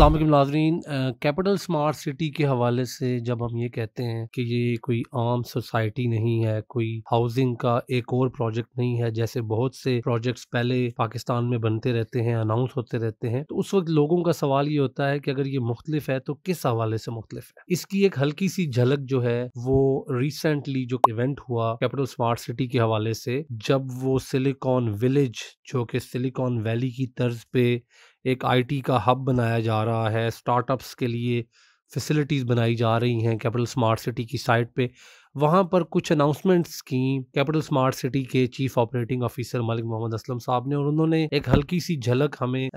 अस्सलाम वालेकुम नाज़रीन। कैपिटल स्मार्ट सिटी के हवाले से जब हम ये कहते हैं कि ये कोई आम सोसाइटी नहीं है, कोई हाउसिंग का एक और प्रोजेक्ट नहीं है, जैसे बहुत से प्रोजेक्ट्स पहले पाकिस्तान में बनते रहते हैं, अनाउंस होते रहते हैं, तो उस वक्त लोगों का सवाल ये होता है कि अगर ये मुख्तलिफ है तो किस हवाले से मुख्तलिफ है। इसकी एक हल्की सी झलक जो है वो रिसेंटली जो इवेंट हुआ कैपिटल स्मार्ट सिटी के हवाले से, जब वो सिलिकॉन विलेज जो कि सिलिकॉन वैली की तर्ज पे एक आईटी का हब बनाया जा रहा है, स्टार्टअप्स के लिए फैसिलिटीज़ बनाई जा रही हैं कैपिटल स्मार्ट सिटी की साइट पे। वहाँ पर कुछ अनाउंसमेंट्स की कैपिटल स्मार्ट सिटी के chief operating officer Malik Mohammad Aslam साहब ने, और उन्होंने एक हल्की सी झलक हमें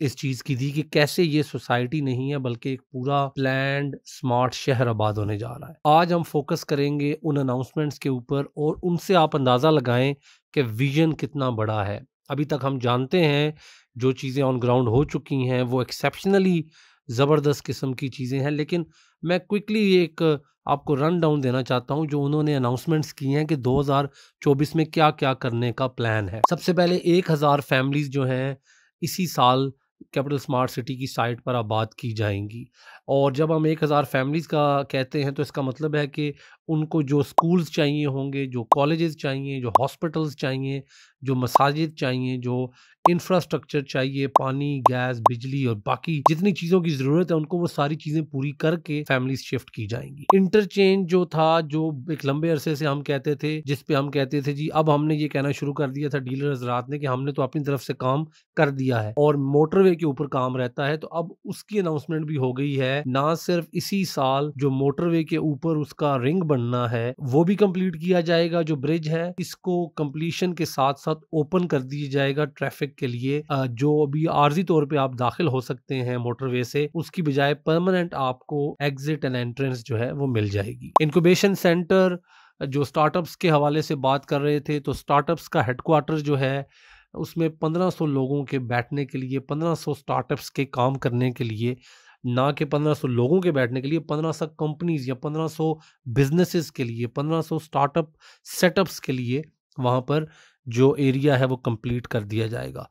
इस चीज़ की दी कि कैसे ये सोसाइटी नहीं है बल्कि एक पूरा प्लान्ड स्मार्ट शहर आबाद होने जा रहा है। आज हम फोकस करेंगे उन अनाउंसमेंट्स के ऊपर और उनसे आप अंदाज़ा लगाएं कि विजन कितना बड़ा है। अभी तक हम जानते हैं जो चीज़ें ऑन ग्राउंड हो चुकी हैं वो एक्सेप्शनली ज़बरदस्त किस्म की चीज़ें हैं, लेकिन मैं क्विकली एक आपको रन डाउन देना चाहता हूं जो उन्होंने अनाउंसमेंट्स की हैं कि 2024 में क्या क्या करने का प्लान है। सबसे पहले 1000 फैमिलीज़ जो हैं इसी साल कैपिटल स्मार्ट सिटी की साइट पर आबाद की जाएंगी। और जब हम 1000 फैमिलीज़ का कहते हैं तो इसका मतलब है कि उनको जो स्कूल्स चाहिए होंगे, जो कॉलेजेस चाहिए, जो हॉस्पिटल्स चाहिए, जो मसाजिद चाहिए, जो इंफ्रास्ट्रक्चर चाहिए, पानी, गैस, बिजली और बाकी जितनी चीज़ों की ज़रूरत है उनको वो सारी चीज़ें पूरी करके फैमिलीज़ शिफ्ट की जाएँगी। इंटरचेंज जो था, जो एक लंबे अरसे से हम कहते थे, जिस पे हम कहते थे जी अब हमने ये कहना शुरू कर दिया था डीलर हज़रात ने कि हमने तो अपनी तरफ से काम कर दिया है और मोटरवे के ऊपर काम रहता है, तो अब उसकी अनाउंसमेंट भी हो गई है। ना सिर्फ इसी साल जो मोटरवे के ऊपर उसका रिंग बनना है वो भी कंप्लीट किया जाएगा, जो ब्रिज है इसको कंप्लीशन के साथ साथ ओपन कर दिया जाएगा ट्रैफिक के लिए। जो अभी आर्जी तौर पे आप दाखिल हो सकते हैं मोटरवे से, उसकी बजाय परमानेंट आपको एग्जिट एंड एंट्रेंस जो है वो मिल जाएगी। इंक्यूबेशन सेंटर, जो स्टार्टअप्स के हवाले से बात कर रहे थे, तो स्टार्टअप्स का हेडक्वार्टर जो है उसमें 1500 लोगों के बैठने के लिए, 1500 स्टार्टअप्स के काम करने के लिए, ना कि 1500 लोगों के बैठने के लिए, 1500 कंपनीज या 1500 बिजनेसेस के लिए, 1500 स्टार्टअप सेटअप्स के लिए वहाँ पर जो एरिया है वो कंप्लीट कर दिया जाएगा।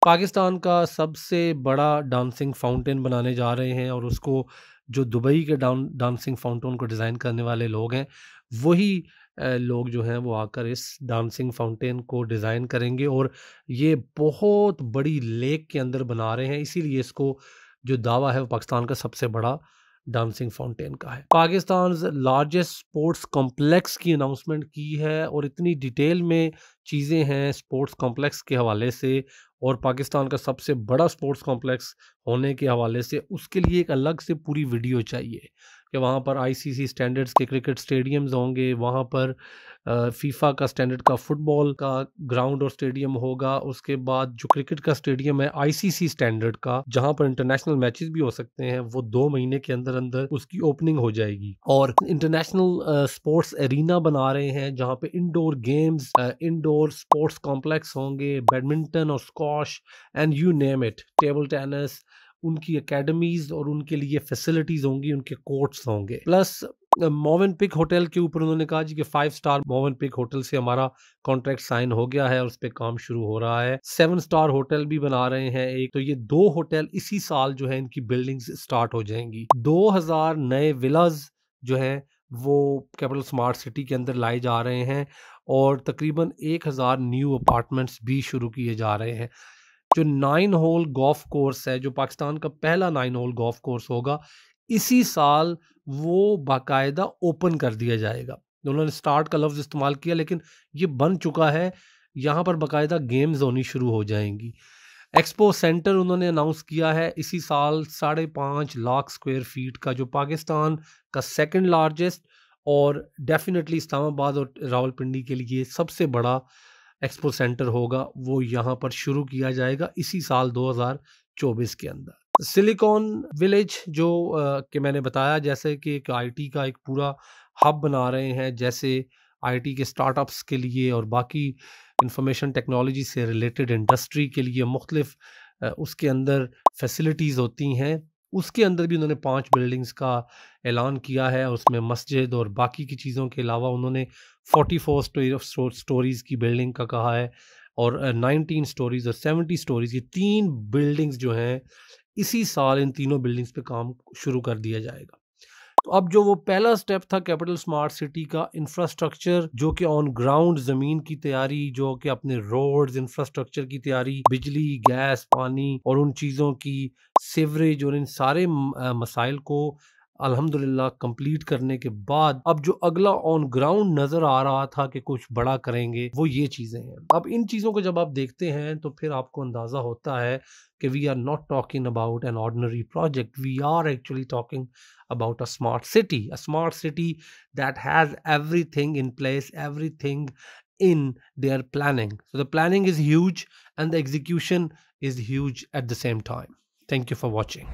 पाकिस्तान का सबसे बड़ा डांसिंग फाउंटेन बनाने जा रहे हैं और उसको जो दुबई के डांसिंग फाउंटेन को डिज़ाइन करने वाले लोग हैं वही लोग जो हैं वो आकर इस डांसिंग फाउंटेन को डिज़ाइन करेंगे और ये बहुत बड़ी लेक के अंदर बना रहे हैं, इसीलिए इसको जो दावा है वो पाकिस्तान का सबसे बड़ा डांसिंग फाउंटेन का है। पाकिस्तान लार्जेस्ट स्पोर्ट्स कॉम्प्लेक्स की अनाउंसमेंट की है और इतनी डिटेल में चीज़ें हैं स्पोर्ट्स कॉम्प्लेक्स के हवाले से और पाकिस्तान का सबसे बड़ा स्पोर्ट्स कॉम्प्लेक्स होने के हवाले से, उसके लिए एक अलग से पूरी वीडियो चाहिए कि वहाँ पर आईसीसी स्टैंडर्ड्स के क्रिकेट स्टेडियम्स होंगे, वहाँ पर फीफा का स्टैंडर्ड का फुटबॉल का ग्राउंड और स्टेडियम होगा, उसके बाद जो क्रिकेट का स्टेडियम है आईसीसी स्टैंडर्ड का जहाँ पर इंटरनेशनल मैचेस भी हो सकते हैं, वो 2 महीने के अंदर अंदर उसकी ओपनिंग हो जाएगी। और इंटरनेशनल स्पोर्ट्स एरिना बना रहे हैं जहाँ पे indoor games, indoor sports complex होंगे, बैडमिंटन और squash and you name it, table tennis, उनकी एकेडमीज और उनके लिए फैसिलिटीज होंगी, उनके कोर्ट्स होंगे। प्लस मोवेनपिक होटल के ऊपर उन्होंने कहा जी कि 5 स्टार मोवेनपिक होटल से हमारा कॉन्ट्रैक्ट साइन हो गया है और उस पर काम शुरू हो रहा है। 7 स्टार होटल भी बना रहे हैं एक, तो ये 2 होटल इसी साल जो है इनकी बिल्डिंग्स स्टार्ट हो जाएंगी। 2000 नए विलाज जो हैं वो कैपिटल स्मार्ट सिटी के अंदर लाए जा रहे हैं और तकरीबन 1000 न्यू अपार्टमेंट्स भी शुरू किए जा रहे हैं। जो 9 होल गोल्फ कोर्स है, जो पाकिस्तान का पहला 9 होल गोल्फ कोर्स होगा, इसी साल वो बाकायदा ओपन कर दिया जाएगा। उन्होंने स्टार्ट का लफ्ज़ इस्तेमाल किया लेकिन ये बन चुका है, यहाँ पर बाकायदा गेम्स होनी शुरू हो जाएंगी। एक्सपो सेंटर उन्होंने अनाउंस किया है इसी साल 5.5 लाख स्क्वायर फीट का, जो पाकिस्तान का सेकंड लार्जेस्ट और डेफिनेटली इस्लामाबाद और रावलपिंडी के लिए सबसे बड़ा एक्सपो सेंटर होगा, वो यहाँ पर शुरू किया जाएगा इसी साल 2024 के अंदर। सिलिकॉन विलेज जो कि मैंने बताया जैसे कि एक आईटी का एक पूरा हब बना रहे हैं, जैसे आईटी के स्टार्टअप्स के लिए और बाकी इंफॉर्मेशन टेक्नोलॉजी से रिलेटेड इंडस्ट्री के लिए मुख्तलिफ उसके अंदर फैसिलिटीज़ होती हैं, उसके अंदर भी उन्होंने 5 बिल्डिंग्स का ऐलान किया है। उसमें मस्जिद और बाकी की चीज़ों के अलावा उन्होंने 44 स्टोरीज़ की बिल्डिंग का कहा है और 19 स्टोरीज़ और 70 स्टोरीज़, ये 3 बिल्डिंग्स जो हैं इसी साल इन तीनों बिल्डिंग्स पे काम शुरू कर दिया जाएगा। तो अब जो वो पहला स्टेप था कैपिटल स्मार्ट सिटी का, इंफ्रास्ट्रक्चर जो कि ऑन ग्राउंड ज़मीन की तैयारी, जो कि अपने रोड्स इंफ्रास्ट्रक्चर की तैयारी, बिजली, गैस, पानी और उन चीज़ों की, सीवरेज और इन सारे मसाइल को अल्हम्दुलिल्लाह कंप्लीट करने के बाद अब जो अगला ऑन ग्राउंड नज़र आ रहा था कि कुछ बड़ा करेंगे, वो ये चीज़ें हैं। अब इन चीज़ों को जब आप देखते हैं तो फिर आपको अंदाज़ा होता है कि we are not talking about an ordinary project, we are actually talking about a smart city that has everything in place, everything in their planning. So the planning is huge and the execution is huge at the same time. Thank you for watching.